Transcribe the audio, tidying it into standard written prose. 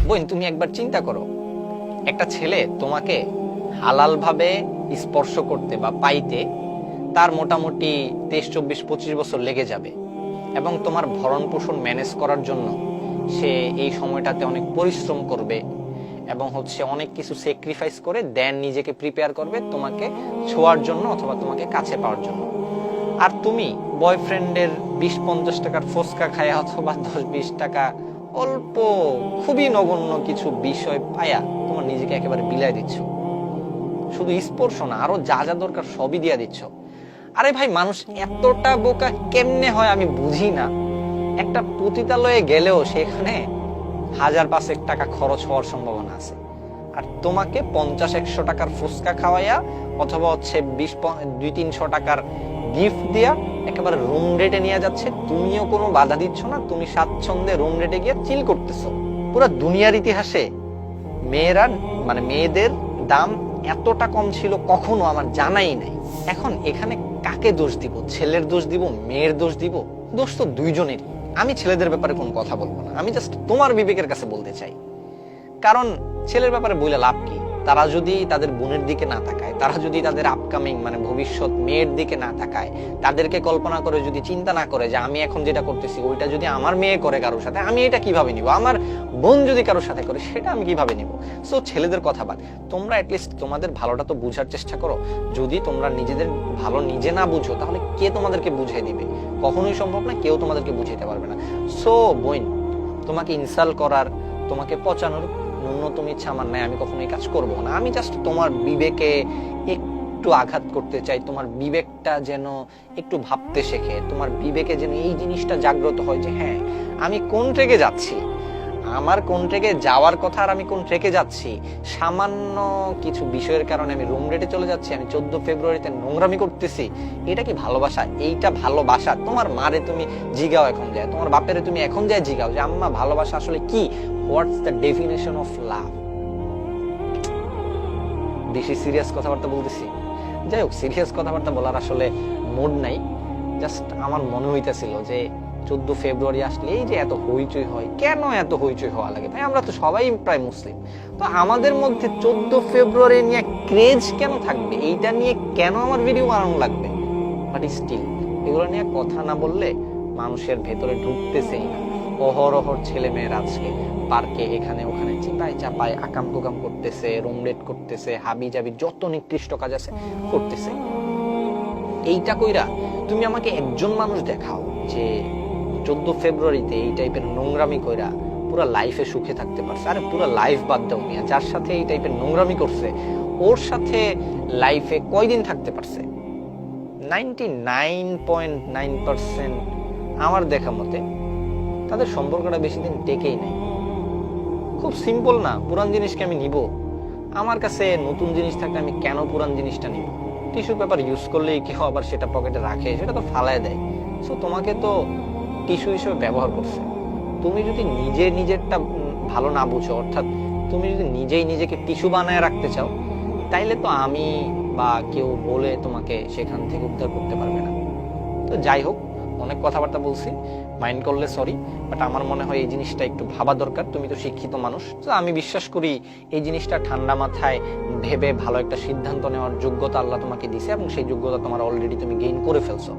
বোন, তুমি একবার চিন্তা করো, একটা ছেলে তোমাকে হালাল ভাবে স্পর্শ করতে বা পাইতে তার মোটামুটি 23, 24, 25 বছর লেগে যাবে, এবং তোমার ভরণ পোষণ ম্যানেজ করার জন্য সে এই সময়টাতে অনেক পরিশ্রম করবে এবং অনেক কিছু স্যাক্রিফাইস করে দেন নিজেকে প্রিপেয়ার করবে তোমাকে ছোঁয়ার জন্য অথবা তোমাকে কাছে পাওয়ার জন্য। আর তুমি বয়ফ্রেন্ডের 20, 50 টাকার ফুচকা খায়া অথবা 10, 20 টাকা অল্প খুবই নগণ্য কিছু বিষয় পায়া তোমার নিজেকে একেবারে বিলাই দিচ্ছ। শুধু স্পর্শ না, আরো যা যা দরকার সবই দিয়া দিচ্ছ। আরে ভাই, মানুষ এতটা বোকা কেমনে হয় আমি বুঝি না। একটা পতিতালয়ে গেলেও সেখানে 1000, 500 টাকা খরচ হওয়ার সম্ভাবনা আছে, আর তোমাকে 50, 100 টাকার ফুচকা খাওয়াইয়া অথবা 20, 200, 300 টাকার গিফট দিয়া একেবারে রুম রেটে নিয়ে যাচ্ছে। তুমিও কোনো বাধা দিচ্ছ না, তুমি স্বাচ্ছন্দ্যে রুম রেটে গিয়ে চিল করতেছো। পুরো দুনিয়ার ইতিহাসে মেয়েদের দাম এতটা কম ছিল কখনো আমার জানাই নাই। এখন এখানে কাকে দোষ দিব? ছেলের দোষ দিব, মেয়ের দোষ দিব? দোষ তো দুইজনেরই। আমি ছেলেদের ব্যাপারে কোনো কথা বলবো না, আমি জাস্ট তোমার বিবেকের কাছে বলতে চাই। কারণ ছেলের ব্যাপারে বলে লাভ কি? তারা যদি তাদের বোনের দিকে না তাকায়, তারা যদি তাদের আপকামিং ভবিষ্যৎ মেয়ের দিকে না তাকায়, তাদেরকে কল্পনা করে যদি চিন্তা না করে যে আমি এখন যেটা করতেছি ওইটা যদি আমার মেয়ে করে কারোর সাথে, আমি এটা কিভাবে নিব? আমার বোন যদি কারোর সাথে করে সেটা আমি কিভাবে নিব? সো ছেলেদের কথা বাদ, তোমরা অ্যাটলিস্ট তোমাদের ভালোটা তো বুঝার চেষ্টা করো। যদি তোমরা নিজেদের ভালো নিজে না বুঝো তাহলে কে তোমাদেরকে বুঝিয়ে দিবে? কখনোই সম্ভব না, কেউ তোমাদেরকে বুঝাইতে পারবে না। সো বোন, তোমাকে ইনসাল্ট করার, তোমাকে পচানোর ন্যূনতম ইচ্ছা আমার নাই। আমি কখনো এই কাজ করবো না। আমি জাস্ট তোমার বিবেকে একটু আঘাত করতে চাই, তোমার বিবেকটা যেন একটু ভাবতে শেখে, তোমার বিবেকে যেন এই জিনিসটা জাগ্রত হয় যে হ্যাঁ, আমি কোন ট্রেকে যাচ্ছি, আমার কোন ট্রেকে যাওয়ার কথা আর আমি কোন ট্রেকে যাচ্ছি। সামান্য কিছু বিষয়ের কারণে আমি রুম রেটে চলে যাচ্ছি, আমি 14 ফেব্রুয়ারিতে নোংরামি করতেছি। এটা কি ভালোবাসা? এইটা ভালোবাসা? তোমার মারে তুমি জিগাও এখন যায়, তোমার বাপেরে তুমি এখন যায় জিগাও যে আম্মা ভালোবাসা আসলে কি? What's the definition of love? বেশি সিরিয়াস কথাবার্তা বলতেছি। যাই হোক, সিরিয়াস কথাবার্তা বলার আসলে মুড নাই। জাস্ট আমার মনে হইতেছিল যে 14 ফেব্রুয়ারি আসলে এই যে এত হইচই হয়, কেন এত হইচই হওয়া লাগে? ভাই, আমরা তো সবাই প্রায় মুসলিম, তো আমাদের মধ্যে 14 ফেব্রুয়ারি নিয়ে ক্রেজ কেন থাকবে? এইটা নিয়ে কেন আমার ভিডিও বানানো লাগবে? বাট স্টিল এগুলো নিয়ে কথা না বললে মানুষের ভেতরে ঢুকতেছেই না। অহরহর ছেলে মেয়ের আজকে পার্কে এখানে ওখানে চিপায় চাপায় আকাম কুকাম করতেছে, রুম রেট করতেছে, হাবি জাবি যত নিকৃষ্ট কাজ আছে করতেছে। এইটা কইরা তুমি আমাকে একজন মানুষ দেখাও যে 14 ফেব্রুয়ারিতে এই টাইপের নোংরামি কইরা পুরো লাইফে সুখে থাকতে পারছে। আরে পুরো লাইফ বাদ দাও মিয়া, যার সাথে এই টাইপের নোংরামি করছে ওর সাথে লাইফে কয়দিন থাকতে পারছে? 99.9% আমার দেখা মতে তাদের সম্পর্কটা বেশি দিন টেকেই নাই। খুব সিম্পল না? পুরান জিনিসকে আমি নিব? আমার কাছে নতুন জিনিস থাকলে আমি কেন পুরান জিনিসটা নিব? টিস্যু পেপার ইউজ করলেই কেউ আবার সেটা পকেটে রাখে, সেটা তো ফালায় দেয়। সো তোমাকে তো টিস্যু হিসেবে ব্যবহার করছে। তুমি যদি নিজেরটা ভালো না বুঝো, অর্থাৎ তুমি যদি নিজেই নিজেকে টিস্যু বানায় রাখতে চাও, তাইলে তো আমি বা কেউ বলে তোমাকে সেখান থেকে উদ্ধার করতে পারবে না। তো যাই হোক, অনেক কথাবার্তা বলছি, মাইন্ড করলে সরি, বাট আমার মনে হয় এই জিনিসটা একটু ভাবা দরকার। তুমি তো শিক্ষিত মানুষ, তো আমি বিশ্বাস করি এই জিনিসটা ঠান্ডা মাথায় ভেবে ভালো একটা সিদ্ধান্ত নেওয়ার যোগ্যতা আল্লাহ তোমাকে দিছে, এবং সেই যোগ্যতা তোমার অলরেডি তুমি গেইন করে ফেলছো।